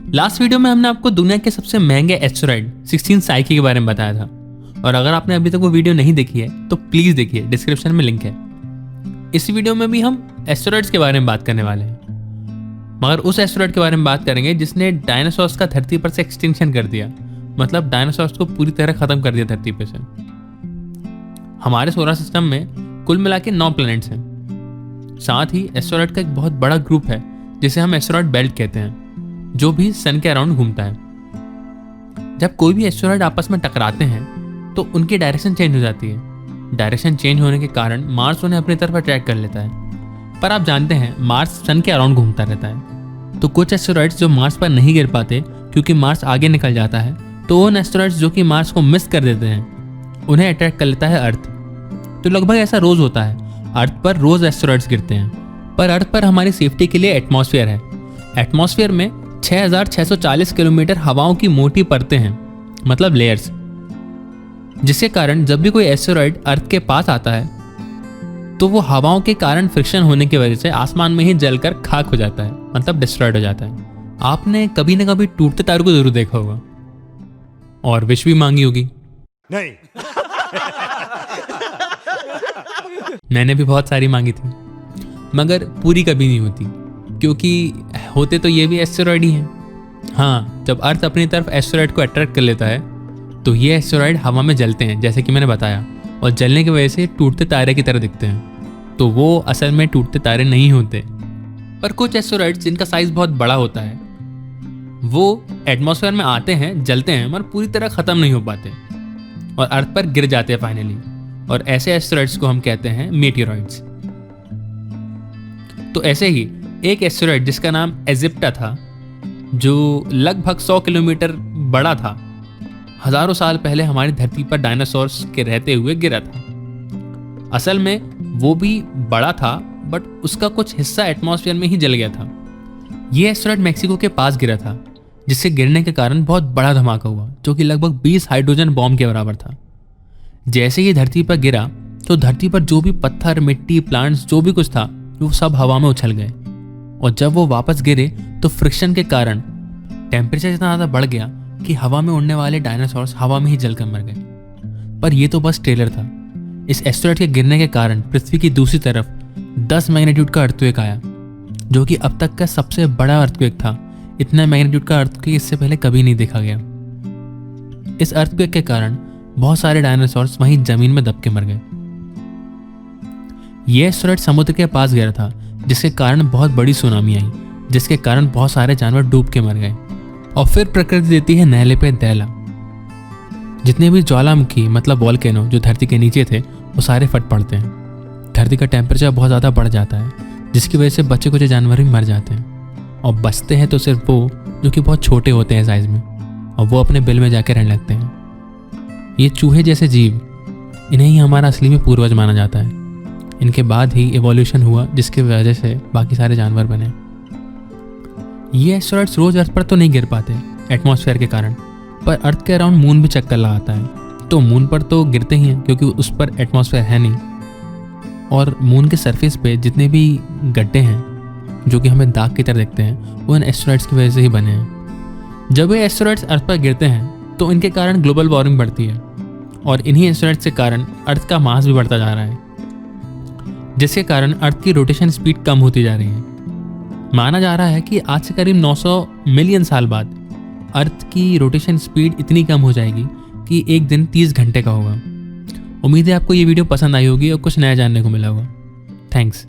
Last video में हमने आपको दुनिया के सबसे महंगे एस्टेरॉइड 16 साइकी के बारे में बताया था, और अगर आपने अभी तक वो वीडियो नहीं देखी है तो प्लीज देखिए, डिस्क्रिप्शन में लिंक है। इस वीडियो में भी हम एस्टेरॉइड्स के बारे में बात करने वाले हैं, मगर उस एस्टेरॉइड के बारे में बात करेंगे जिसने डायनासोर्स का धरती पर से एक्सटिंक्शन कर दिया, मतलब डायनासोर्स को पूरी तरह खत्म कर दिया धरती पर से। हमारे सोलर सिस्टम में कुल मिला के 9 प्लैनेट्स हैं। साथ ही एस्टेरॉइड का एक बहुत बड़ा ग्रुप है जिसे हम एस्टेरॉइड बेल्ट कहते हैं, जो भी सन के अराउंड घूमता है। जब कोई भी एस्टेरॉइड आपस में टकराते हैं तो उनकी डायरेक्शन चेंज हो जाती है। डायरेक्शन चेंज होने के कारण मार्स उन्हें अपनी तरफ अट्रैक्ट कर लेता है। पर आप जानते हैं मार्स सन के अराउंड घूमता रहता है, तो कुछ एस्टेरॉइड्स जो मार्स पर नहीं गिर पाते क्योंकि मार्स आगे निकल जाता है, तो उन एस्टेरॉइड्स जो कि मार्स को मिस कर देते हैं उन्हें अट्रैक्ट कर लेता है अर्थ। तो लगभग ऐसा रोज होता है, अर्थ पर रोज एस्टेरॉइड्स गिरते हैं। पर अर्थ पर हमारी सेफ्टी के लिए एटमॉस्फेयर है। एटमॉस्फेयर में 6640 किलोमीटर हवाओं की मोटी परतें हैं, मतलब लेयर्स, जिसके कारण जब भी कोई एस्टेरॉइड अर्थ के पास आता है तो वो हवाओं के कारण फ्रिक्शन होने की वजह से आसमान में ही जलकर खाक हो जाता है, मतलब डिस्ट्रॉयड हो जाता है। आपने कभी न कभी टूटते तारों को जरूर देखा होगा और विश भी मांगी होगी। नहीं। मैंने भी बहुत सारी मांगी थी, मगर पूरी कभी नहीं होती, क्योंकि होते तो ये भी एस्टेरॉइड ही हैं। हाँ, जब अर्थ अपनी तरफ एस्टेरॉइड को अट्रैक्ट कर लेता है तो ये एस्टेरॉइड हवा में जलते हैं, जैसे कि मैंने बताया, और जलने की वजह से टूटते तारे की तरह दिखते हैं। तो वो असल में टूटते तारे नहीं होते। पर कुछ एस्टेरॉइड्स जिनका साइज बहुत बड़ा होता है वो एटमॉस्फेयर में आते हैं, जलते हैं, मगर पूरी तरह ख़त्म नहीं हो पाते और अर्थ पर गिर जाते हैं फाइनली। और ऐसे एस्टेरॉइड्स को हम कहते हैं मेटियोरॉइड्स। तो ऐसे ही एक एस्टेरॉइड जिसका नाम एजिप्टा था, जो लगभग 100 किलोमीटर बड़ा था, हजारों साल पहले हमारी धरती पर डायनासोर्स के रहते हुए गिरा था। असल में वो भी बड़ा था, बट उसका कुछ हिस्सा एटमॉस्फेयर में ही जल गया था। ये एस्टेरॉइड मेक्सिको के पास गिरा था, जिससे गिरने के कारण बहुत बड़ा धमाका हुआ, जो कि लगभग 20 हाइड्रोजन बॉम्ब के बराबर था। जैसे ही धरती पर गिरा तो धरती पर जो भी पत्थर, मिट्टी, प्लांट्स, जो भी कुछ था, वो सब हवा में उछल गए। और जब वो वापस गिरे तो फ्रिक्शन के कारण टेम्परेचर इतना ज़्यादा बढ़ गया कि हवा में उड़ने वाले डायनासोर्स हवा में ही जलकर मर गए। पर ये तो बस ट्रेलर था। इस एस्टेरॉइड के गिरने के कारण पृथ्वी की दूसरी तरफ 10 मैग्नीट्यूड का अर्थक्वेक आया, जो कि अब तक का सबसे बड़ा अर्थक्वेक था। इतना मैग्नीट्यूड का अर्थक्वेक इससे पहले कभी नहीं देखा गया। इस अर्थक्वेक के कारण बहुत सारे डायनासोर्स वहीं जमीन में दब के मर गए। यह एस्टेरॉइड समुद्र के पास गिरा था, जिसके कारण बहुत बड़ी सुनामी आई, जिसके कारण बहुत सारे जानवर डूब के मर गए। और फिर प्रकृति देती है नहले पे दहला। जितने भी ज्वालामुखी, मतलब वोल्केनो, जो धरती के नीचे थे, वो सारे फट पड़ते हैं। धरती का टेम्परेचर बहुत ज़्यादा बढ़ जाता है, जिसकी वजह से बच्चे कुछ जानवर भी मर जाते हैं। और बचते हैं तो सिर्फ वो जो कि बहुत छोटे होते हैं साइज में, और वो अपने बिल में जाके रहने लगते हैं। ये चूहे जैसे जीव, इन्हें ही हमारा असली में पूर्वज माना जाता है। इनके बाद ही इवोल्यूशन हुआ, जिसकी वजह से बाकी सारे जानवर बने। ये एस्टेरॉइड्स रोज अर्थ पर तो नहीं गिर पाते एटमॉस्फेयर के कारण, पर अर्थ के अराउंड मून भी चक्कर लगाता है। तो मून पर तो गिरते ही हैं, क्योंकि उस पर एटमॉस्फेयर है नहीं। और मून के सरफेस पे जितने भी गड्ढे हैं जो कि हमें दाग की तरह दिखते हैं, वो इन एस्टेरॉइड्स की वजह से ही बने हैं। जब ये एस्टेरॉइड्स अर्थ पर गिरते हैं तो इनके कारण ग्लोबल वार्मिंग बढ़ती है, और इन्हीं एस्टेरॉइड्स के कारण अर्थ का मास भी बढ़ता जा रहा है, जिसके कारण अर्थ की रोटेशन स्पीड कम होती जा रही है। माना जा रहा है कि आज से करीब 900 मिलियन साल बाद अर्थ की रोटेशन स्पीड इतनी कम हो जाएगी कि एक दिन 30 घंटे का होगा। उम्मीद है आपको ये वीडियो पसंद आई होगी और कुछ नया जानने को मिला होगा। थैंक्स।